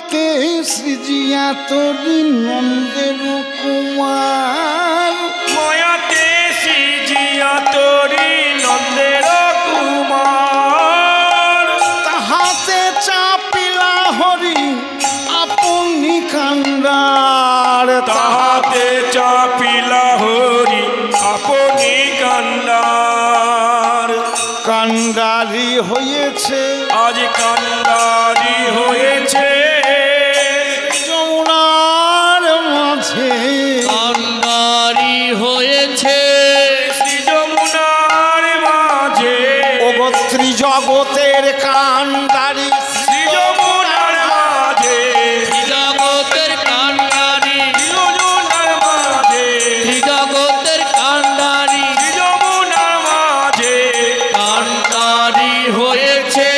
মায়াতে সৃজিয়া তোরি নন্দের কুমার, মায়াতে সৃজিয়া তোরি নন্দের কুমার, তাহাতে চাপিলা হরি আপনি কান্ডার, তাহাতে চাপিলা হরি আপনি কান্ডার। কান্ডারি হয়েছে আজ কান্ডারি হয়েছে যমুনার মাঝে, কান্ডারি হয়েছে শ্রী যমুনার মাঝে, ওগো ত্রিজগতের কান্ডারি শ্রী যমুনার মাঝে, জগতের কান্ডারি, যমুনার মাঝে, জগতের কান্ডারি, যমুনার মাঝে কান্ডারি হয়েছে।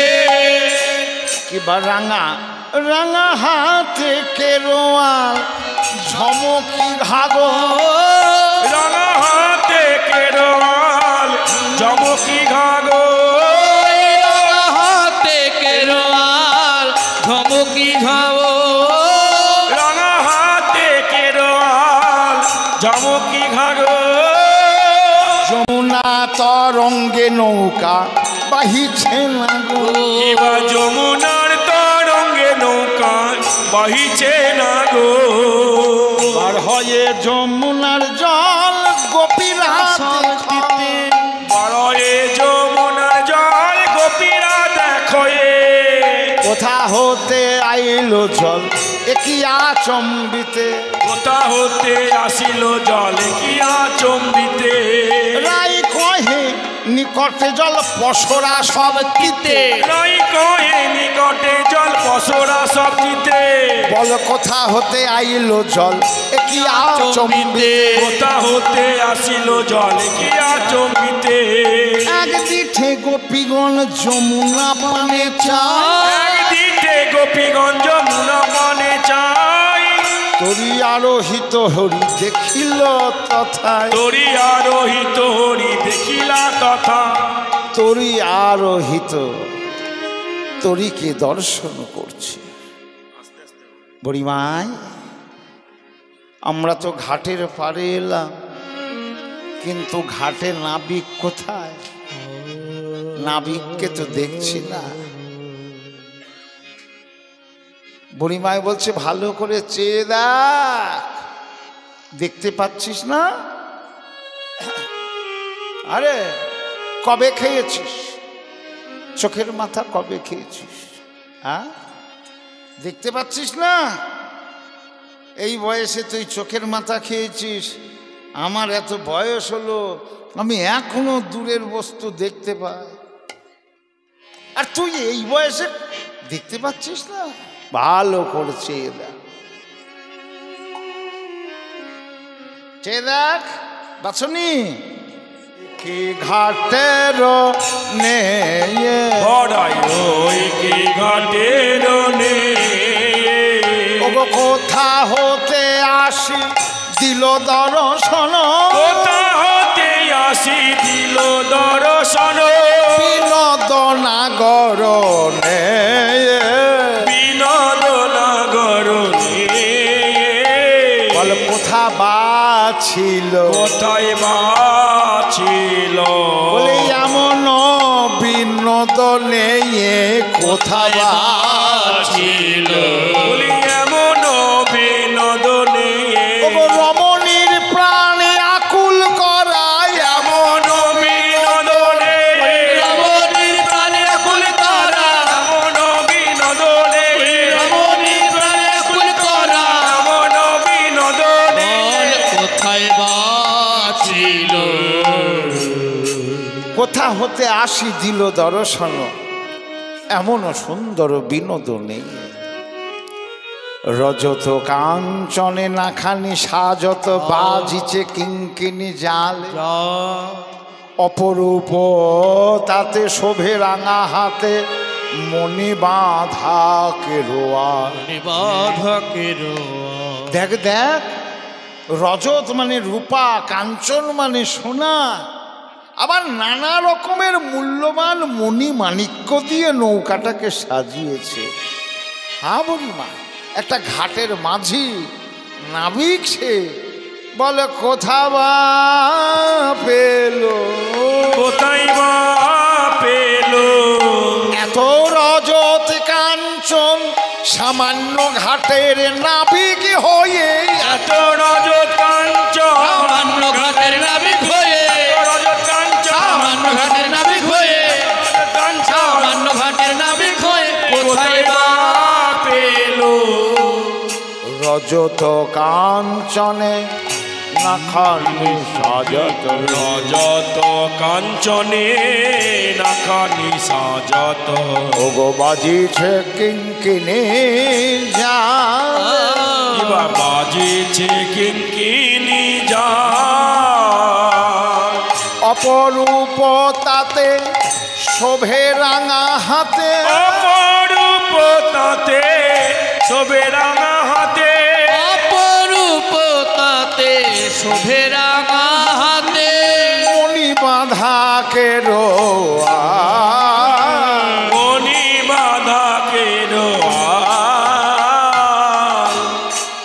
কিবা রাঙা রাঙা হাতে কেরোয়াল ঝমকি ঘাগর, রাঙা হাতে কেরোয়াল চমকি ঘাগর, হাতে কেরোয়াল ঝমকি ঝাও, রাঙা হাতে কেরোয়াল চমকি ঘাগর, যমুনা তরঙ্গে নৌকা বাহিছে না গো, এবার যমুনার তরঙ্গে নৌকা বহিছে না গো, আর হয়ে যমুনার জল গোপীরা দেখতে, বড়য়ে যমুনার জল গোপীরা দেখো এ, কোথা হতে আইলো জল একই আচম্বিতে, কোথা হতে আসিল জল কি আচম্বিতে, রাই কহে নিকটে জল পশরা সব তিতে, রাই কহে নিকটে জল পশরা সব দিতে, বল কোথা হতে আইলো জল একই আচম্বিতে, কোথা হতে আসিল জল কি আচম্বিতে, এক দিঠে গোপীগণ যমুনা পানে চায়, একদিকে গোপীগঞ্জ যমুনা পানে চাই, তরি আরোহিত হরি দেখিল তথায়, তরি আরোহিত হরি দেখিলা তথা, তরি আরোহিত তরিকে দর্শন করছে। বুড়িমাই আমরা তো ঘাটের পাড়ে এলাম, কিন্তু ঘাটে নাবিক কোথায়? নাবিককে তো দেখছি না। বুড়িমাই বলছে ভালো করে চেয়ে দেখ, দেখতে পাচ্ছিস না? আরে কবে খেয়েছিস? চোখের মাথা কবে খেয়েছিস? হ্যাঁ, দেখতে পাচ্ছিস না? এই বয়সে তুই চোখের মাথা খেয়েছিস, আমার এত বয়স হলো আমি এখনো দূরের বস্তু দেখতে পাই, আর তুই এই বয়সে দেখতে পাচ্ছিস না? ভালো করে চেয়ে দেখ, চেয়ে দেখ বাছনি কি ঘাটের নেয়ে বড়াই ওই কি ঘাটের নে, ওগো কোথা হতে আসি দিল দর্শন, কোথা হতে আসি দিল দর্শন, বিনোদনা গরণে বিনোদনা গরণে, বল কোথা বাছিল, কোথায় বাছিল, বলে এমন বিনোদনে কোথা ছিল বলি এমন বিনোদনে, ওগো রমণীর প্রাণে আকুল করায় এমন বিনোদনে, রমণীর প্রাণে আকুল করা, এমন বিনোদনে, রমণীর প্রাণে আকুল করা, এমন বিনোদনে, বল কোথায় বাছিল, কোথা হতে আসি দিল দর্শন, এমন সুন্দর বিনোদনে, রজত কাঞ্চনে নাখানি সাজত বাজিছে কিঙ্কিনি জালে, অপরূপ তাতে শোভে রাঙা হাতে মণি বাঁধা কেরোয়াল। নিবাধকের দেখ দেখ, রজত মানে রূপা, কাঞ্চন মানে সোনা, আবার নানা রকমের মূল্যবান মণি মাণিক্য দিয়ে নৌকাটাকে সাজিয়েছে। হ্যাঁ বুড়িমা, একটা ঘাটের মাঝি নাবিক সে বলে কোথা বা পেল কোথায় বা পেল এত রজত কাঞ্চন সামান্য ঘাটের নাবিক হয়ে এত রজত কাঞ্চন সামান্য ঘাটের নাবিক হয়ে রজত কাঞ্চন সামান্য ঘাটের নাবিক হয়ে সামান্য ঘাটের নাবিক হয়ে কোথায় বা পেল রজত কাঞ্চনে নাখানি সাজত রজত কাঞ্চনে নাখানি সাজত ওগো বাজিছে কিঙ্কিনি যা কিবা বাজিছে কিঙ্কিনি যা অপরূপ তাতে শোভে রাঙা হাতে অপরূপ তাতে শোভে রাঙা হাতে অপরূপ তাতে শোভে রাঙা হাতে মণি বাঁধা কেরো মণি বাঁধা কেরো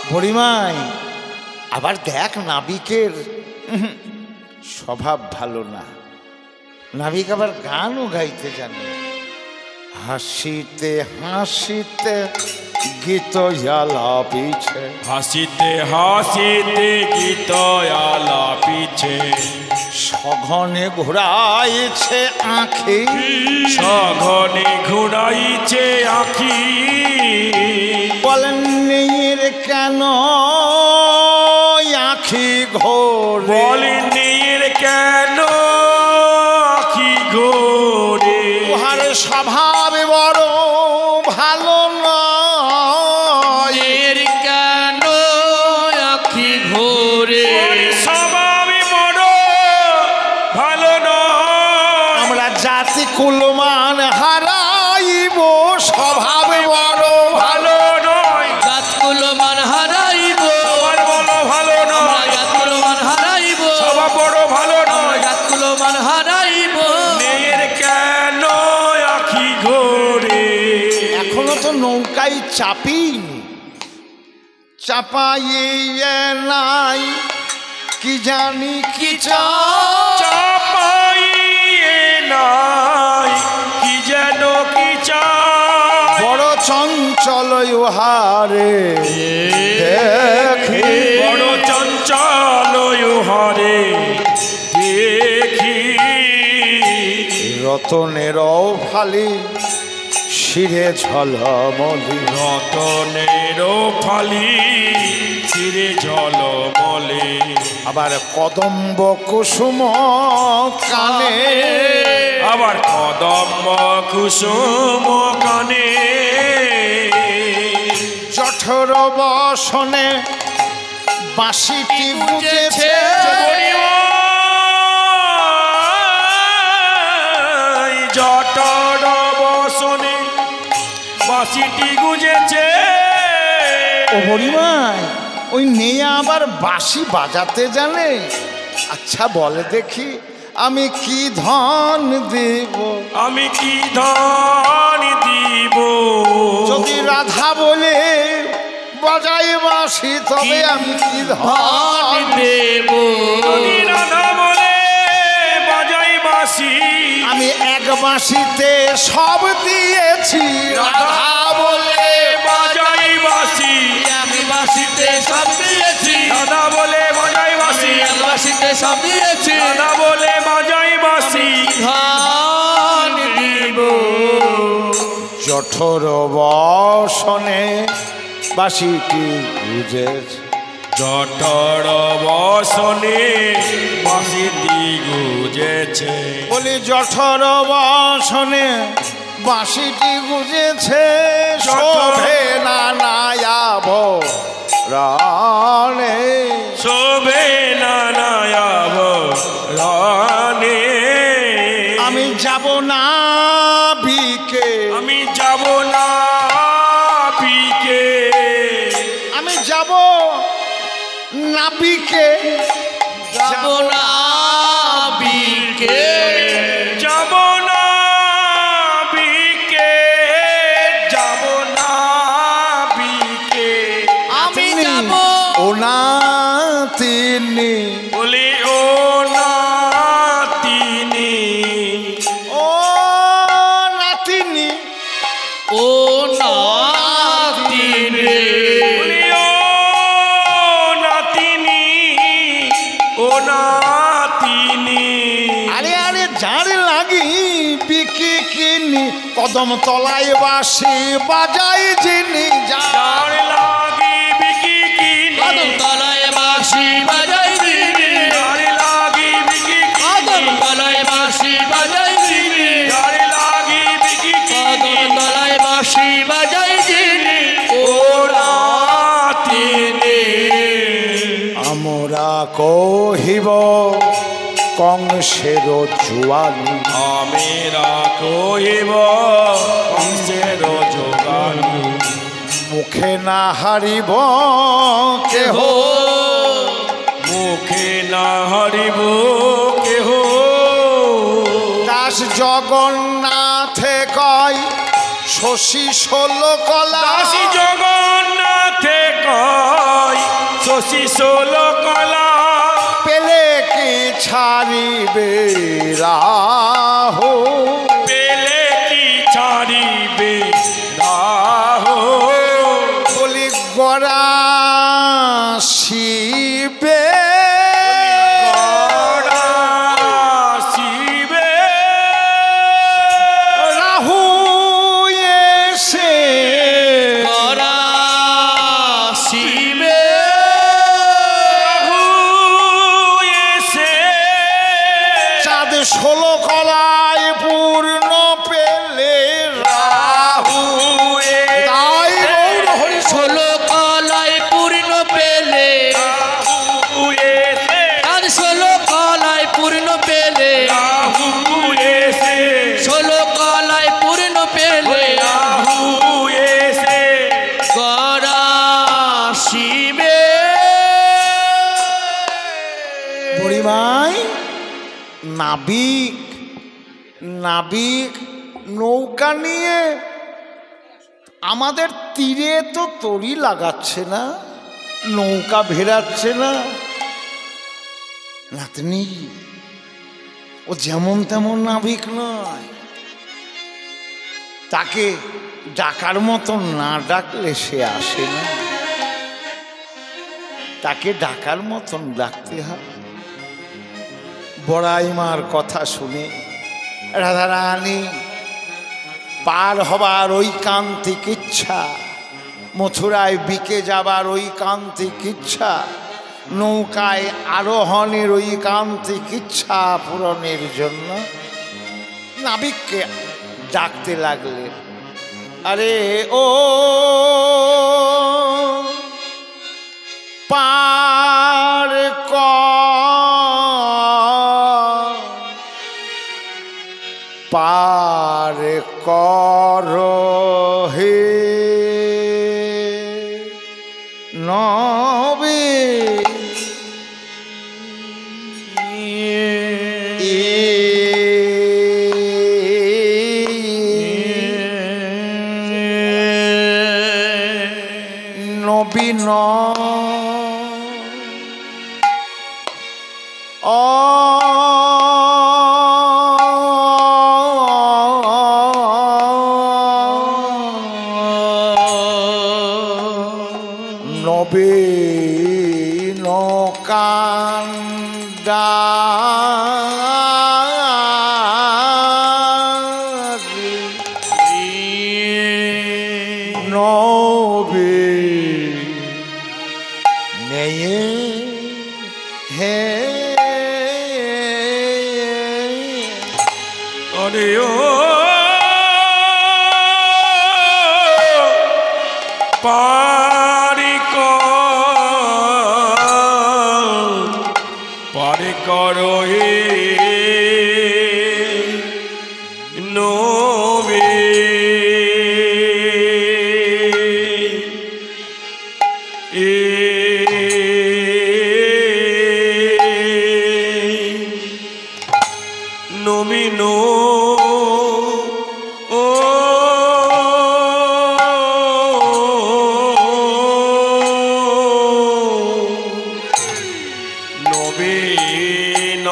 বুড়িমাই আবার দেখ নাবিকের স্বভাব ভালো না। নাবিক আবার গানও গাইতে জানে। হাসিতে হাসিতে গীত আলাপিছে হাসিতে হাসিতে গীত আলাপিছে সঘনে ঘুরাইছে আঁখি সঘনে ঘুরাইছে আঁখি বলেন নীর কেন আঁখি ঘোর বলিনীর কেন আঁখি ঘোরে উহার স্বভাব বড় ভালো নয় এর কেন আখি ঘোরে স্বভাবই বড় ভালো নয় আমরা জাতি কুলমান হারাইব স্বভাব বড় ভালো ভালো নয় গাছগুলো মান হারাইব সবার বড় ভালো নয় গাছগুলো মান হারাইব সবার বড় ভালো নয় গাছগুলো মান হারাইব মেয়ের কেন আঁখি ঘোরে এখনো তো নৌকায় চাপিনি চাপাইয়ে নাই কি জানি কি চাপাইয়ে নাই কি যেন কি চায় বড় চঞ্চল উহারে দেখি বড় চঞ্চল ইহারে দেখি রতনের ফালি শিরে ঝলমলি রতনের ফালি চিরে জল বলে আবার কদম্ব কুসুম কানে আবার কদম্ব কুসুম কানে জঠর বসনে বাঁশিটি গুজেছে জটর বসনে বাঁশিটি গুজেছে ও বড়িমাই ওই নেয়া আবার বাঁশি বাজাতে জানে? আচ্ছা বলে দেখি আমি কি ধন দেব আমি কি ধন দিব যদি রাধা বলে বাজাই বাঁশি তবে আমি কি ধন দেব যদি রাধা বলে বাজাই বাঁশি আমি এক বাঁশিতে সব দিয়েছি রাধা বলে বাজাই বাঁশি আমি বাসিতে সব দিয়েছি রাধা বলে বাজাই বাঁশি বাসিতে সব দিয়েছি রাধা বলে বাজাই বাঁশি ধান দিব জঠর বসনে বাঁশিটি গুজেছে জটর বসনে বাঁশিটি গুজেছে বলি জঠর বসনে বাঁশিটি গুজেছে শোভে না নায়াব রানে শোভে নায়াব রানে আমি যাব না বিকে আমি যাব না পিকে আমি যাব নাবিকে যাব না বিকে যাব না বিকে যাব না বিকে কদম তলায় বাসি বাজাই যিনি যার লাগিবি কি কিনি কদম তলায় বাঁশি বাজাই দিনে যার লাগিবি কি কদম কিনি তলায় বাঁশি বাজাই দিনে যার লাগিবি কি কদম কিনি তলায় বাঁশি বাজাই দিনে ওরা তিনি আমরা কহিব কংসের জুয়ানি আমেরা কহিব কংসের যোগানি মুখে না হারিব কেহ হো মুখে না হারিব কেহ দাস জগন্নাথে কয় শশী ষোল কলা দাসী জগন্নাথে কয় শশী ষোল কলা পেলে কি ছাড়িবে রাহু পেলে কি ছাড়িবে রাহো বলি গড়া শিবে শিবে রাহু এসে করা শিবে রাহু এসে চাঁদ 16 কলায় পূর্ণ পেলে রাহু তাই গৌর হরি 16 কলায় পূর্ণ পেলে রাহু এসে আর 16 কলায় পূর্ণ পেলে রাহু এসে 16 কলায় পূর্ণ পেলে রাহু এসে করা শিবে বুড়িমাই নাবিক নাবিক নৌকা নিয়ে আমাদের তীরে তো তরি লাগাচ্ছে না, নৌকা ভেরাচ্ছে না। নাতনি ও যেমন তেমন নাবিক নয়, তাকে ডাকার মতন না ডাকলে সে আসে না, তাকে ডাকার মতন ডাকতে হয়। বড়াই মার কথা শুনে রাধারানী পার হবার ঐকান্তিক ইচ্ছা, মথুরায় বিকে যাবার ঐকান্তিক ইচ্ছা, নৌকায় আরোহণের ঐকান্তিক ইচ্ছা পূরণের জন্য নাবিককে ডাকতে লাগলেন। আরে ও পার পার কর হে নবী নবীন নবীন কান্দা নবী নেয়ে হে আরে ও পারি করো হে নবী নবীন ও নবীন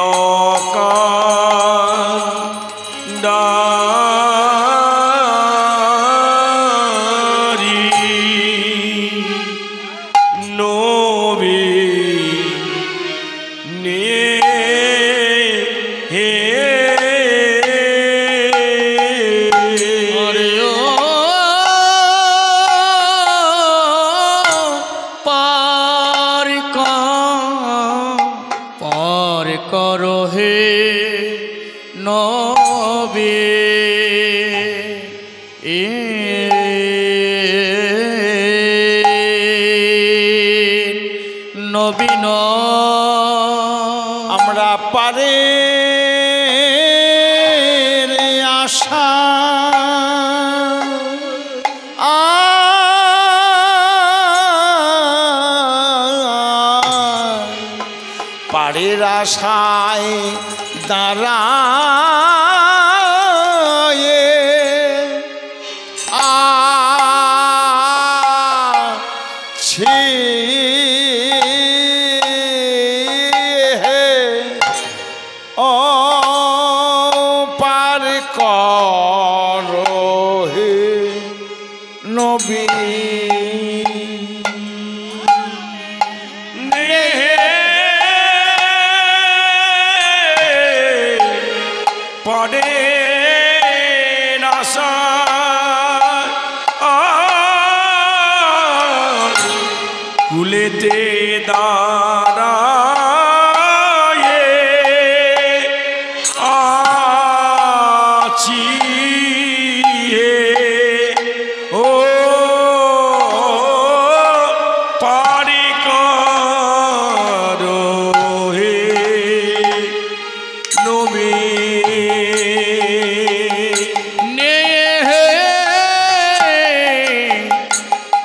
কান্দারি নবীন আমরা পারে আশা পারের আশায় দাঁড়ায় আছি ও পার করো হে নবী পরে আশা কুলেতে দাঁড়ায়ে আছি ও পারি করো হে নবী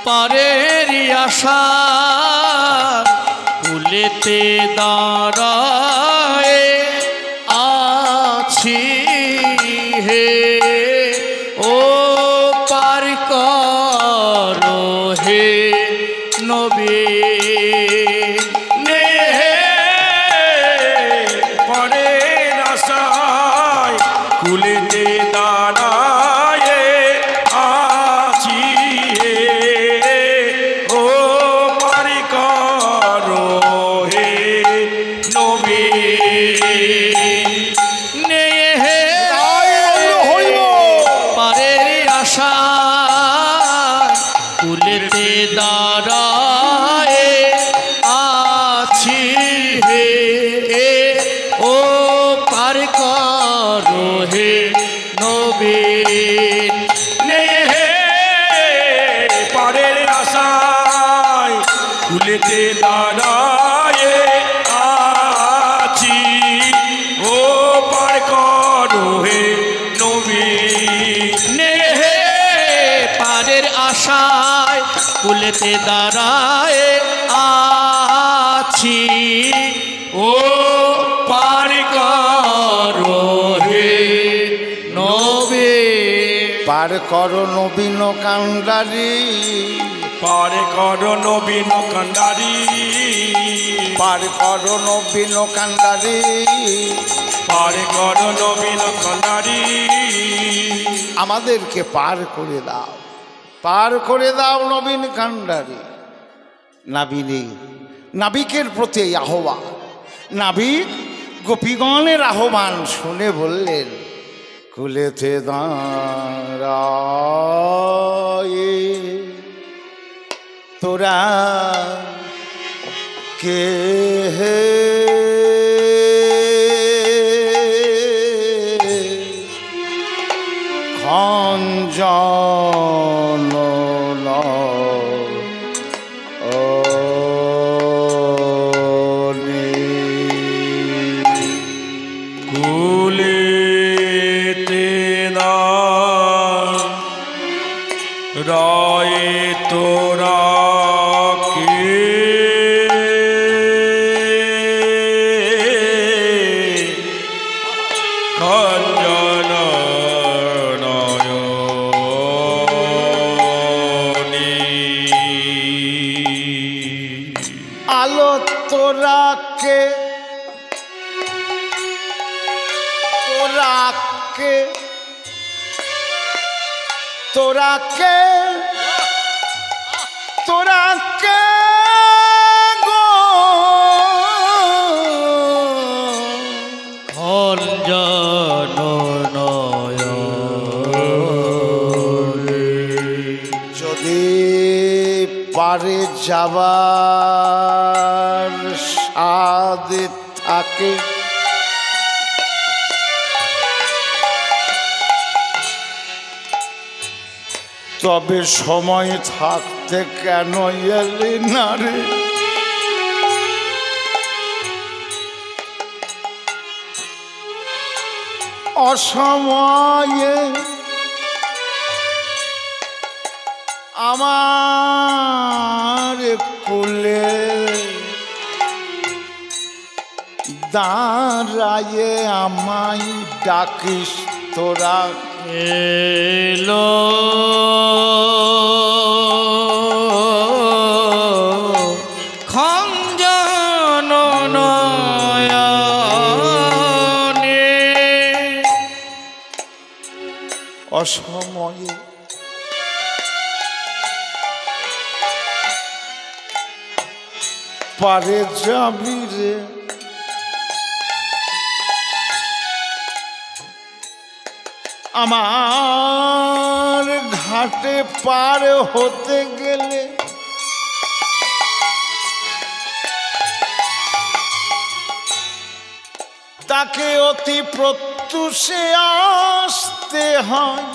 পারের আশা কুলেতে দাঁড়ায় আছি হে ও পার করো হে নবী পরে আশায় কুলেতে দাঁড়ায় আছি ও পারি করো হে নবী পারের আশা কুলেতে দাঁড়ায় আছি হে ও পার করো হে নবী পারের আশায় কুলেতে দাঁড়ায় আছি ও পার করো হে নবী পারের আশায় কুলেতে দাঁড়ায় আছি ও পার করো হে নবী পার করো নবীন কান্ডারি পার করো নবীন কান্ডারি পার করো নবীন কান্ডারি পার করো নবীন কান্ডারি আমাদেরকে পার করে দাও, পার করে দাও নবীন কান্ডারি। নাবিনী নাবিকের প্রতি এই আহ্বান, নাবিক গোপীগণের আহ্বান শুনে বললেন, কুলেতে দাঁড়ায়ে তোরা কে হে খঞ্জন কুলেতে রায়ে তোরা কে খঞ্জন আলো তোরা কে তোরা কে তোরা কে গো খঞ্জন যদি পারে যাবার স্বাদ থাকে তবে সময় থাকতে কেন এলি না রে? অসময়ে আমার কুলে দাঁড়ায়ে আমায় ডাকিস তোরা এলো খঞ্জন নয়নে অসময়ে পারে যাবি রে আমার ঘাটে পার হতে গেলে তাকে অতি প্রত্যুষে আসতে হয়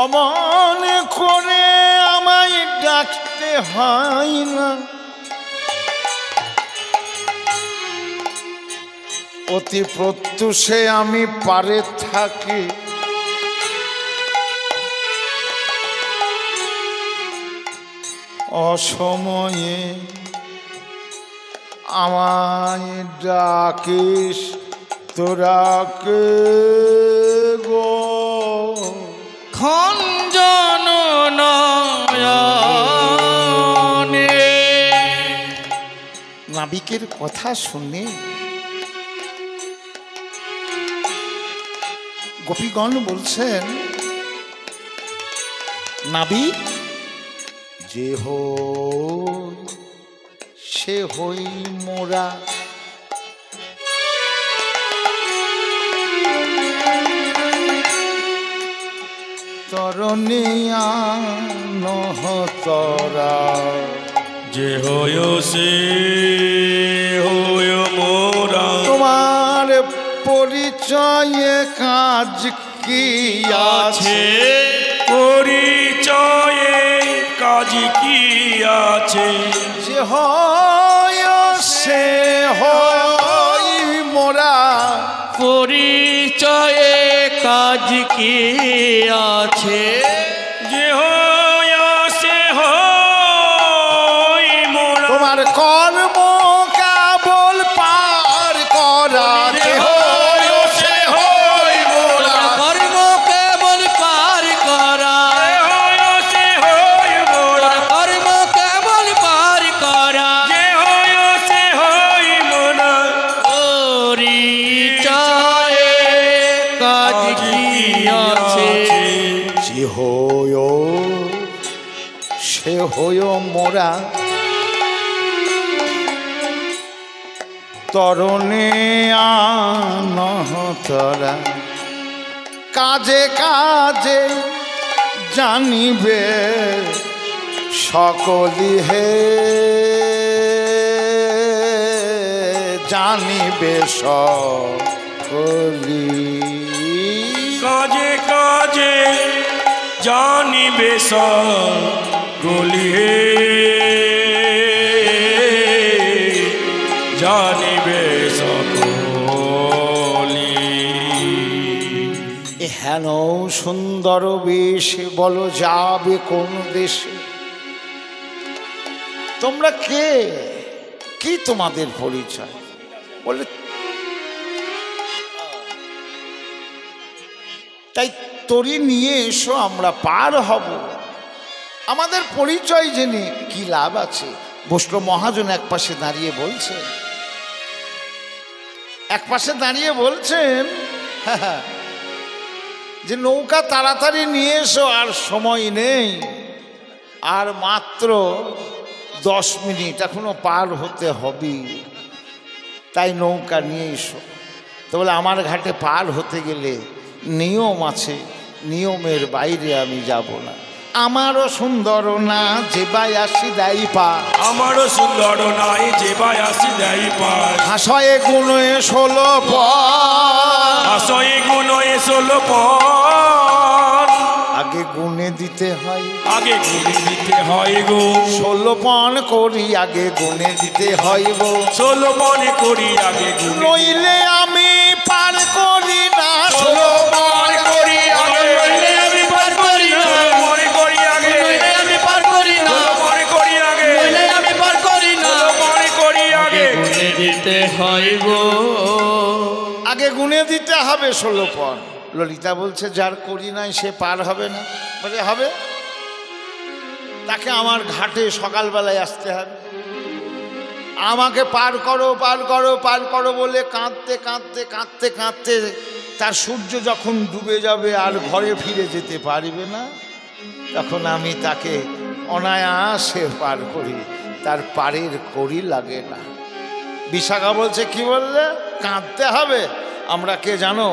অমনে করে আমায় ডাকতে হয় না অতি প্রত্যুষে আমি পারে থাকি অসময়ে আমায় ডাকিস তোরাকে গো খঞ্জন নয়নে নাবিকের কথা শুনে গোপীগণ বলছেন নাবিক যে হই সে হই মোরা তরণে নহতরা যে হয় সে হয় মোরা তোমার পরিচয়ে কাজ কি আছে পরিচয়ে কাজ কি আছে যে হয় সে হই মোরা পরিচয়ে কাজ কি আছে যে হয় সে হয় মোরা তোমার কর্ম কেবল পার করা যে হয় সে হই মোরা কর্ম কেবল পার করা যে হয় সে হয় মোরা কর্ম কেবল পার করা যে হয় সে হয় মোরা পরিচয়ে কাজ কি আছে যে হয় সে হই মোরা তরণে আনহতরা কাজে কাজে জানিবে সকলি হে জানিবে সকলি কাজে কাজে জানিবে সকলি জানিবে সকলি হেন সুন্দর বেশ বলো যাবে কোন দেশে তোমরা কে কি তোমাদের পরিচয় বলে তাই তরি নিয়ে এসো আমরা পার হব আমাদের পরিচয় জেনে কি লাভ আছে বৈষ্ণব মহাজন এক পাশে দাঁড়িয়ে বলছেন যে নৌকা তাড়াতাড়ি নিয়ে এসো আর সময় নেই আর মাত্র 10 মিনিট এখনো পার হতে হবে তাই নৌকা নিয়ে এসো তো বলে আমার ঘাটে পার হতে গেলে নিয়ম আছে নিয়মের বাইরে আমি যাব না আমারও সুন্দর না যে বায়াসি দাই পা আমারও সুন্দর নাই যে বায়াসি দেয় পার হাসয়ে গুণে 16 পর আসয়ে গুণ এসল পর আগে গুনে দিতে হয়, আগে গুনে দিতে হয় গো। 16 পণ করি আগে গুনে দিতে হয় গো। 16 মনে করি আগে গুনে, নইলে আমি পার করি না। 16 মনে করি আগে, নইলে আমি পার করি না। 16 মনে করি আগে, নইলে আমি পার করি না। 16 মনে করি আগে, নইলে আমি পার করি না। 16 মনে করি আগে। গুনে দিতে হয় গো। আগে গুনে দিতে হবে 16 পণ। ললিতা বলছে যার করি নাই সে পার হবে না। বলে হবে, তাকে আমার ঘাটে সকালবেলায় আসতে হবে। আমাকে পার করো পার করো পার করো বলে কাঁদতে কাঁদতে কাঁদতে কাঁদতে তার সূর্য যখন ডুবে যাবে আর ঘরে ফিরে যেতে পারবে না, তখন আমি তাকে অনায়াসে পার করি, তার পারের করি লাগে না। বিশাখা বলছে কি বললে? কাঁদতে হবে। আমরা কে জানো?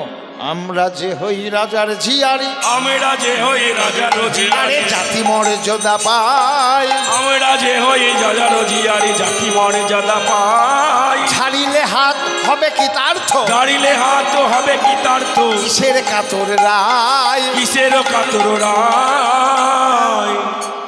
আমরা যে হই রাজার ঝিয়ারি, আমরা যে হই রাজার আরে জিয়ারি, জাতি মর্যাদা পাই। আমরা যে হই রাজার জিয়ারি, জাতি মর্যাদা পাই। ছাড়িলে হাত হবে কি তার্থ, গাড়িলে হাত হবে কি তার্থ, কিসের কাতর রায়। কিসের কাতর রায়।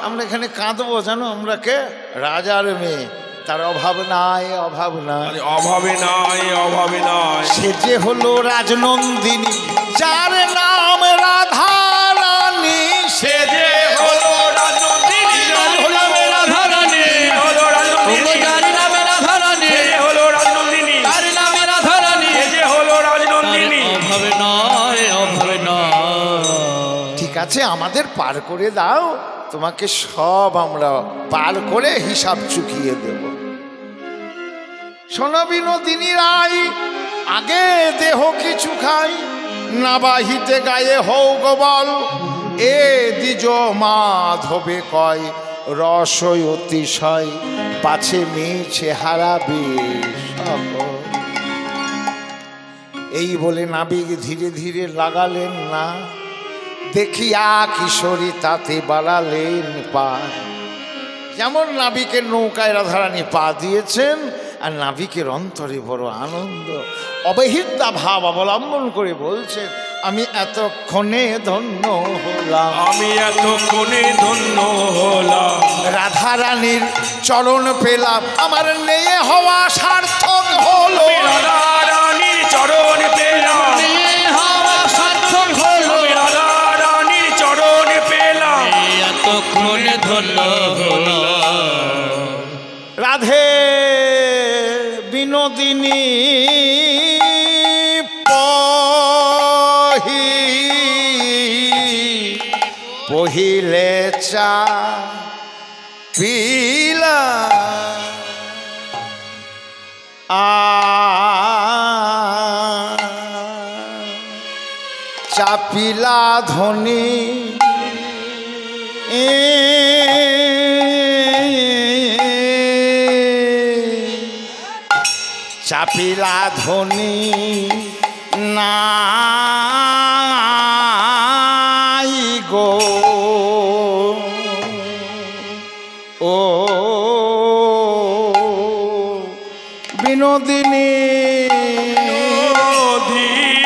আমরা এখানে কাঁদবো জানো? আমরা কে? রাজার মেয়ে, তার অভাব নাই, অভাব নাই। আরে অভাবে নাই, অভাবে নাই। সে যে হলো রাজনন্দিনী, যার নাম রাধা রানী। সে যে হলো রাজনন্দিনী, হলো রাধা রানী, হলো রাজনন্দিনী, যার নামে রাধা রানী, সে যে হলো রাজনন্দিনী, যার নামে রাধা রানী। সে যে হলো রাজনন্দিনী। অভাবে নয়, অভাবে নয়। ঠিক আছে, আমাদের পার করে দাও, তোমাকে সব আমরা পার করে হিসাব চুকিয়ে দেব। শোনো বিনোদিনী রায়, আগে দেহ কিছু খাই, না বাহিতে গায়ে হও গোবল। এ দ্বিজ মাধবে কয়, রস অতিশয় পাছে মেছে হারাবে সকল। এই বলে নাবিক ধীরে ধীরে লাগালেন না, দেখিয়া কিশোরী তাতে বাড়ালেন পা। যেমন নাবিকের নৌকায় রাধারানী পা দিয়েছেন, আর নাবিকের অন্তরে বড় আনন্দ, অবহিতা ভাব অবলম্বন করে বলছেন, আমি এতক্ষণে ধন্য হলাম, আমি এতক্ষণে ধন্য হলাম। রাধারানীর চরণ পেলাম, আমার নেয়ে হওয়া সার্থক হলো। আমি রাধা রানীর চরণ পেলাম, হাওয়া সার্থক হলো। আমি রাধা রানীর চরণ পেলাম। এতক্ষণে ধন্য হলো। রাধে বিনোদিনী পহিলে চা পিলা চাপিলা ধ্বনি চাপিলা ধ্বনি নাই গো ও বিনোদিনী অধীনে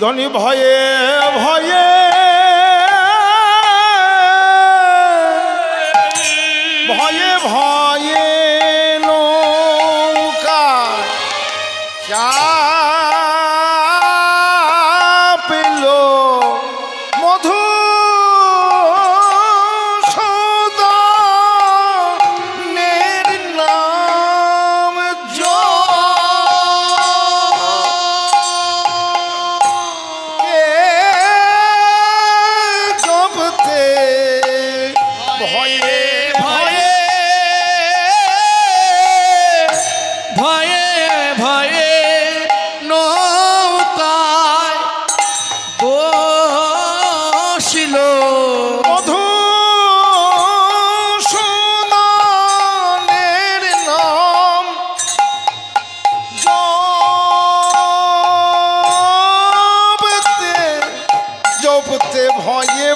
ধনী ভয়ে ভয়ে ভয়ে ভয়ে নৌকা চাপিল মধু সৌদানের নাম জপতে ভয়ে ভয়ে ভয়ে ভয়ে করতে ভয়ে